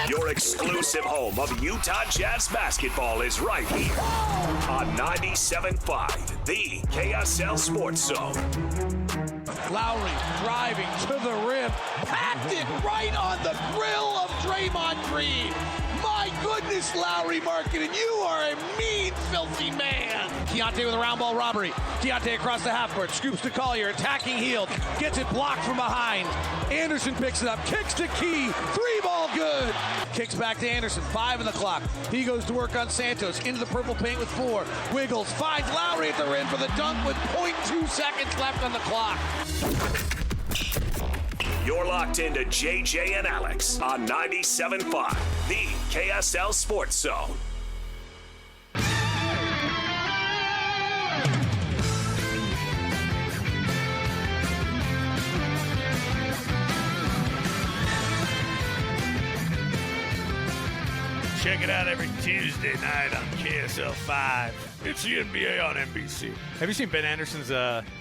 Your exclusive home of Utah Jazz basketball is right here on 97.5, the KSL Sports Zone. Lowry driving to the rim, packed it right on the grill of Draymond Green. My goodness, Lowry Markkanen, you are a mean, filthy man. Keyonte with a round ball robbery. Keyonte across the half court, scoops to Collier, attacking Hield, gets it blocked from behind. Anderson picks it up, kicks to Key, three ball good. Kicks back to Anderson, 5 on the clock. He goes to work on Santos, into the purple paint with 4. Wiggles, finds Lowry at the rim for the dunk with 0.2 seconds left on the clock. You're locked into JJ and Alex on 97.5, the KSL Sports Zone. Check it out every Tuesday night on KSL 5. It's the NBA on NBC. Have you seen Ben Anderson's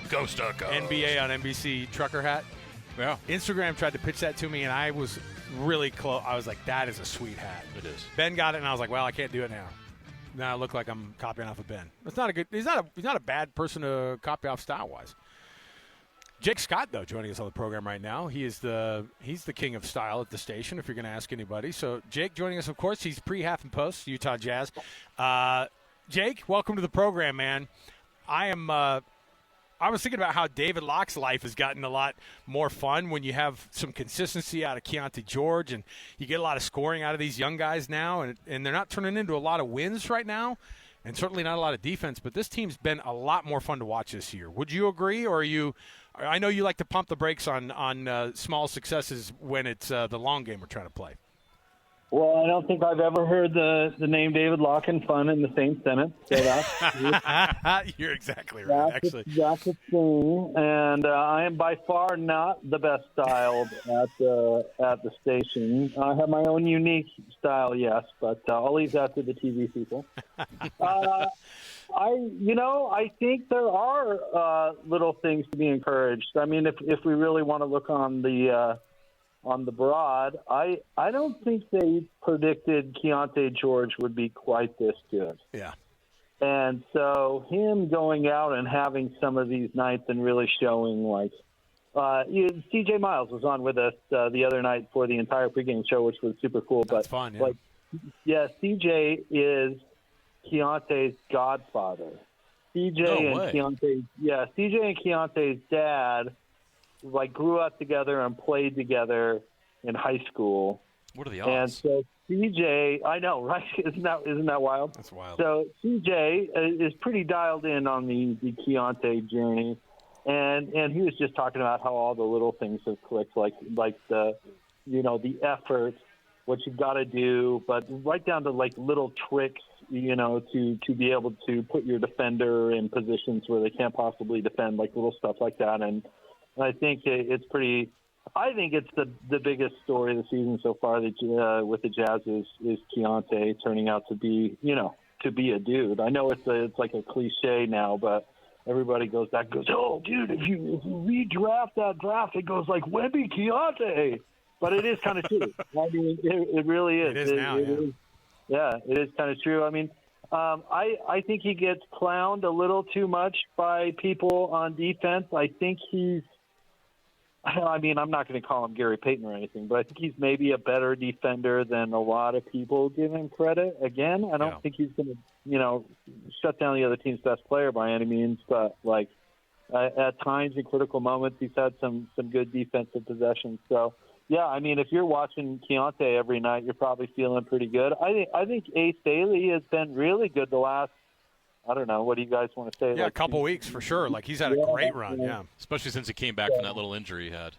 Ghost.com. NBA on NBC trucker hat? Yeah. Instagram tried to pitch that to me, and I was really close. I was like, that is a sweet hat. It is. Ben got it, and I was like, well, I can't do it now. Now I look like I'm copying off of Ben. It's not a good. He's not a bad person to copy off style-wise. Jake Scott, though, joining us on the program right now. He's the king of style at the station, if you're going to ask anybody. So, Jake joining us, of course. He's pre, half, and post, Utah Jazz. Jake, welcome to the program, man. I was thinking about how David Locke's life has gotten a lot more fun when you have some consistency out of Keyonte George, and you get a lot of scoring out of these young guys now, and they're not turning into a lot of wins right now, and certainly not a lot of defense, but this team's been a lot more fun to watch this year. Would you agree, or are you – I know you like to pump the brakes on small successes when it's the long game we're trying to play. Well, I don't think I've ever heard the name David Locke and fun in the same sentence. So that's You're exactly right, actually. That's a thing. And I am by far not the best styled at the station. I have my own unique style, yes, but I'll leave that to the TV people. I think there are little things to be encouraged. I mean, if we really want to look on the broad, I don't think they predicted Keyonte George would be quite this good. Yeah. And so him going out and having some of these nights and really showing CJ Miles was on with us the other night for the entire pregame show, which was super cool. That's fun, yeah. CJ is Keontae's godfather. CJ and Keontae's dad grew up together and played together in high school. What are the odds? And so CJ, I know, right? Isn't that wild? That's wild. So CJ is pretty dialed in on the Keyonte journey, and he was just talking about how all the little things have clicked, like the effort, what you've got to do, but right down to little tricks, to be able to put your defender in positions where they can't possibly defend, little stuff like that. And I think it's pretty. I think it's the biggest story of the season so far with the Jazz is Keyonte turning out to be a dude. I know it's like a cliche now, but everybody goes back and goes, oh, dude, if you redraft that draft, it goes like Wemby Keyonte. But it is kind of true. I mean, it really is. It is now, yeah, it is kind of true. I mean, I think he gets clowned a little too much by people on defense. I think I'm not going to call him Gary Payton or anything, but I think he's maybe a better defender than a lot of people give him credit. Again, I don't think he's going to, shut down the other team's best player by any means, but at times in critical moments, he's had some good defensive possessions. So, yeah, I mean, if you're watching Keyonte every night, you're probably feeling pretty good. I think Ace Bailey has been really good the last, I don't know, what do you guys want to say? Yeah, a couple weeks for sure. He's had a great run, yeah. Especially since he came back from that little injury he had.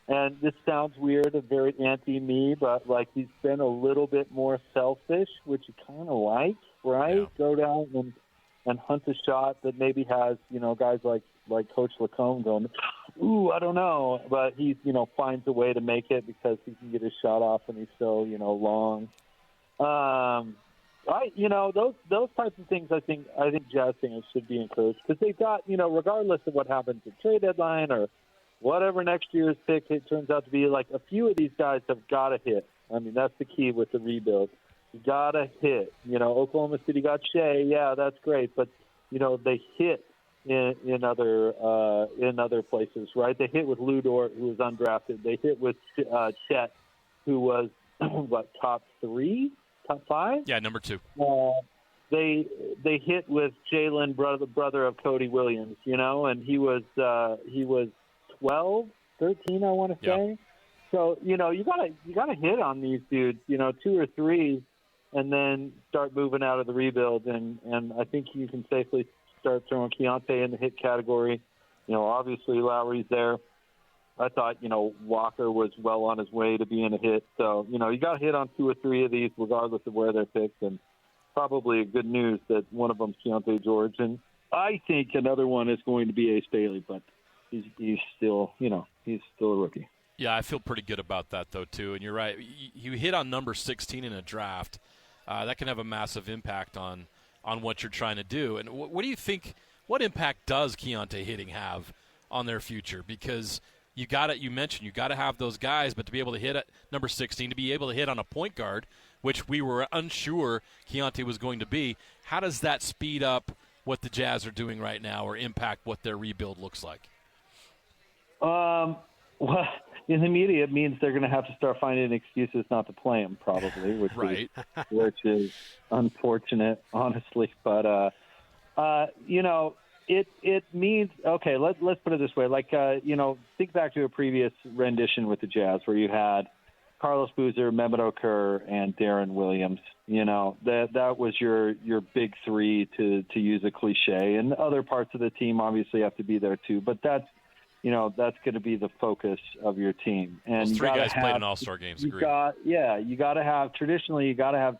And this sounds weird and very anti-me, but, he's been a little bit more selfish, which you kind of like, right? Yeah. Go down and hunt a shot that maybe has, guys like Coach Lacombe going, ooh, I don't know. But he, finds a way to make it because he can get his shot off and he's so, long. Those types of things I think Jazz fans should be encouraged because they've got, regardless of what happens at trade deadline or whatever next year's pick it turns out to be, a few of these guys have got to hit. I mean, that's the key with the rebuild. You got to hit. Oklahoma City got Shea. Yeah, that's great. But, they hit in other places, right? They hit with Lou Dort, who was undrafted. They hit with Chet, who was, top 5? Yeah, number 2. They hit with Jalen, brother of Cody Williams, and he was 12, 13, I want to say. Yeah. So, you gotta hit on these dudes, 2 or 3, and then start moving out of the rebuild. And I think you can safely start throwing Keyonte in the hit category. Obviously Lowry's there. I thought, Walker was well on his way to being a hit. So, you got to hit on 2 or 3 of these regardless of where they're picked. And probably good news that one of them's Keyonte George. And I think another one is going to be Ace Bailey, but he's still, he's still a rookie. Yeah, I feel pretty good about that, though, too. And you're right. You hit on number 16 in a draft. That can have a massive impact on what you're trying to do. And what do you think, what impact does Keyonte hitting have on their future? Because you mentioned you got to have those guys, but to be able to hit at number 16, to be able to hit on a point guard, which we were unsure Keyonte was going to be, how does that speed up what the Jazz are doing right now or impact what their rebuild looks like? Well, in the media, it means they're going to have to start finding excuses not to play him, probably, which is unfortunate, honestly. But it means, okay. Let's put it this way. Think back to a previous rendition with the Jazz where you had Carlos Boozer, Mehmet Okur, and Darren Williams. That was your big 3 to use a cliche, and other parts of the team obviously have to be there too. But that's going to be the focus of your team. And those 3 guys played in All-Star games. You got to have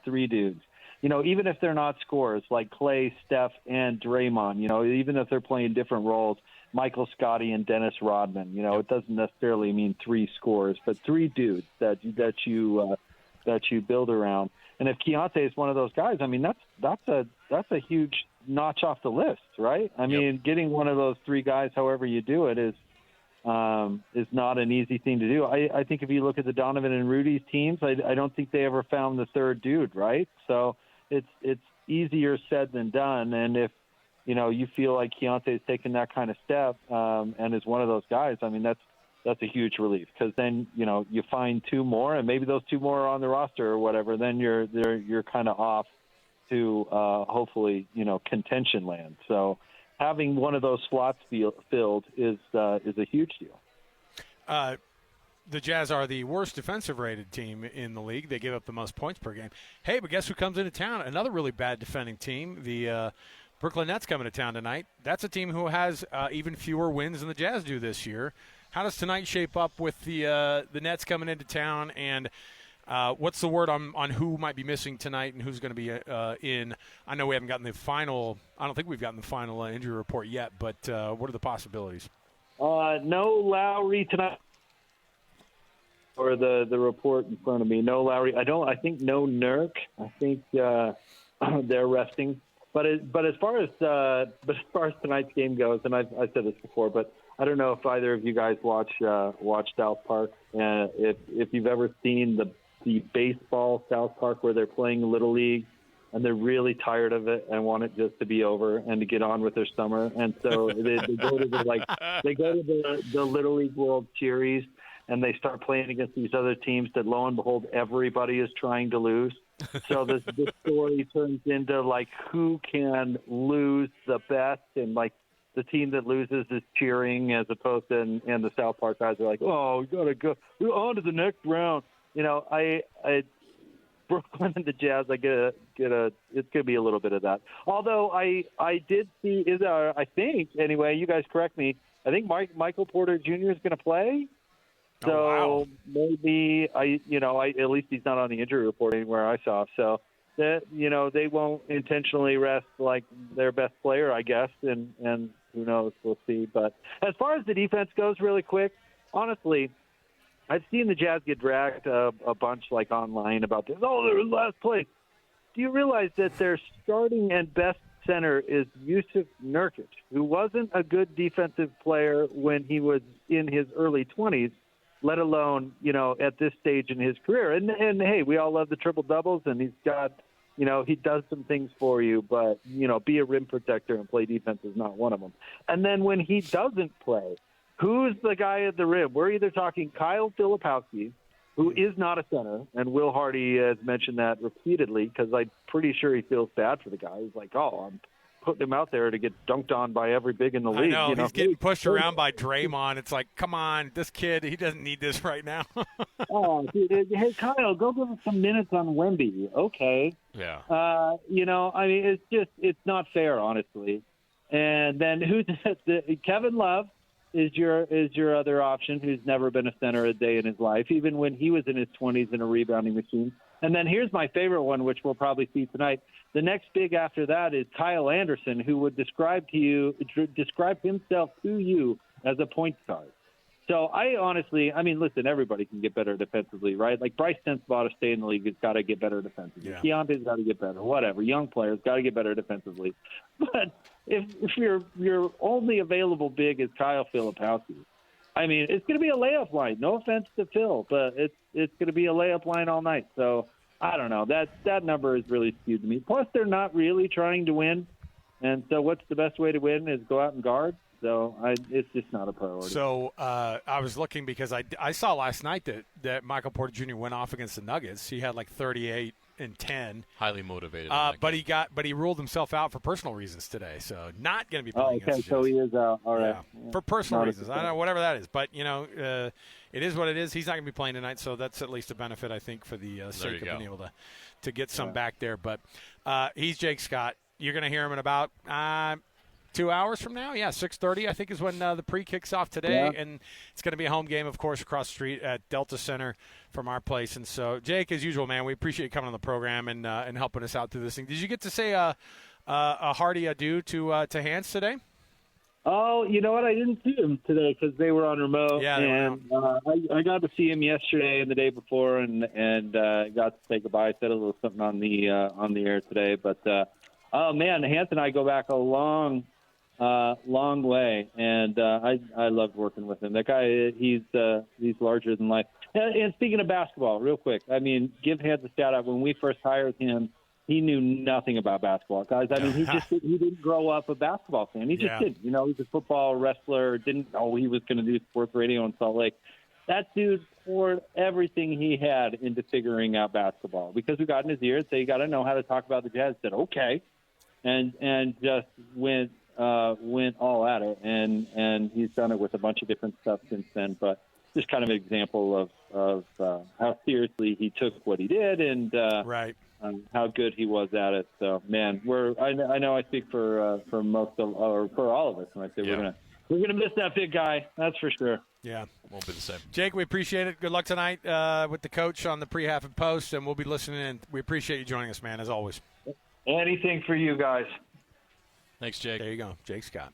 3 dudes. Even if they're not scorers like Clay, Steph, and Draymond, even if they're playing different roles, Michael Scotty and Dennis Rodman, it doesn't necessarily mean 3 scorers, but 3 dudes that you build around. And if Keyonte is one of those guys, I mean, that's a huge notch off the list, right? I mean, getting one of those 3 guys, however you do it, is not an easy thing to do. I think if you look at the Donovan and Rudy's teams, I don't think they ever found the 3rd dude, right? So it's easier said than done. And if you feel like Keyonte is taking that kind of step and is one of those guys, I mean, that's a huge relief, because then you find 2 more, and maybe those 2 more are on the roster or whatever. Then you're kind of off to hopefully contention land. So having one of those slots filled is a huge deal. The Jazz are the worst defensive-rated team in the league. They give up the most points per game. Hey, but guess who comes into town? Another really bad defending team, the Brooklyn Nets, coming to town tonight. That's a team who has even fewer wins than the Jazz do this year. How does tonight shape up with the Nets coming into town, and what's the word on who might be missing tonight and who's going to be in? I know we haven't gotten the final – I don't think we've gotten the final injury report yet, but what are the possibilities? No Lowry tonight. Or the report in front of me. No Lowry. I think no Nurk. I think they're resting. But as far as tonight's game goes, and I've said this before, but I don't know if either of you guys watch South Park. If you've ever seen the baseball South Park where they're playing Little League and they're really tired of it and want it just to be over and to get on with their summer, and so they go to the Little League World Series. And they start playing against these other teams that, lo and behold, everybody is trying to lose. So this story turns into, who can lose the best, and, the team that loses is cheering, as opposed to, and the South Park guys are like, oh, we got to go. We're on to the next round. Brooklyn and the Jazz, it's going to be a little bit of that. Although I did see, I think, anyway, you guys correct me, I think Michael Porter Jr. is going to play. So maybe at least he's not on the injury report anywhere I saw. So that they won't intentionally rest their best player, I guess, and who knows, we'll see. But as far as the defense goes, really quick, honestly, I've seen the Jazz get dragged a bunch online about this. Oh, their last play. Do you realize that their starting and best center is Yusuf Nurkic, who wasn't a good defensive player when he was in his early 20s? let alone, at this stage in his career. And hey, we all love the triple doubles, and he's got, he does some things for you, but, be a rim protector and play defense is not one of them. And then when he doesn't play, who's the guy at the rim? We're either talking Kyle Filipowski, who is not a center, and Will Hardy has mentioned that repeatedly because I'm pretty sure he feels bad for the guy. He's like, I'm putting him out there to get dunked on by every big in the league. I know, he's getting pushed around by Draymond. It's like, come on, this kid, he doesn't need this right now. Dude, hey, Kyle, go give us some minutes on Wemby. Okay. Yeah. It's not fair, honestly. And then Kevin Love is your other option, who's never been a center a day in his life, even when he was in his 20s in a rebounding machine. And then here's my favorite one, which we'll probably see tonight. The next big after that is Kyle Anderson, who would describe himself to you as a point guard. So I honestly, listen, everybody can get better defensively, right? Like Bryce Sensabaugh to stay in the league has got to get better defensively. Yeah. Keyonte's got to get better. Whatever, young players got to get better defensively. But if your only available big is Kyle Filipowski, it's going to be a layup line. No offense to Phil, but it's going to be a layup line all night. So I don't know. That number is really skewed to me. Plus, they're not really trying to win, and so what's the best way to win is go out and guard. So it's just not a priority. So I was looking because I saw last night that Michael Porter Jr. went off against the Nuggets. He had like 38 and 10. Highly motivated. But he ruled himself out for personal reasons today. So not going to be playing. Okay, so he is out. All right. Yeah. For personal reasons. I don't know, whatever that is. But, it is what it is. He's not going to be playing tonight, so that's at least a benefit, I think, for the sake of being able to get some back there. But he's Jake Scott. You're going to hear him in about 2 hours from now. Yeah, 6:30 I think is when the pre kicks off today. Yeah. And it's going to be a home game, of course, across the street at Delta Center from our place. And so, Jake, as usual, man, we appreciate you coming on the program and helping us out through this thing. Did you get to say a hearty adieu to Hans today? Oh, you know what? I didn't see him today because they were on remote. Yeah, and I got to see him yesterday and the day before, and got to say goodbye. I said a little something on the air today, but oh man, Hans and I go back a long way, and I loved working with him. That guy, he's larger than life. And speaking of basketball, real quick, give Hans a shout out. When we first hired him, he knew nothing about basketball, guys. He didn't grow up a basketball fan. He just didn't. He's a football wrestler. Didn't know he was going to do sports radio in Salt Lake. That dude poured everything he had into figuring out basketball because we got in his ear and said, "You got to know how to talk about the Jazz." Said, "Okay," and just went all at it, and he's done it with a bunch of different stuff since then. But just kind of an example of how seriously he took what he did, and how good he was at it. So, man, I know I speak for most of, or for all of us when I say we're gonna miss that big guy. That's for sure. Yeah, won't be the same. Jake, we appreciate it. Good luck tonight with the coach on the pre-half and post, and we'll be listening in. We appreciate you joining us, man, as always. Anything for you guys. Thanks, Jake. There you go, Jake Scott.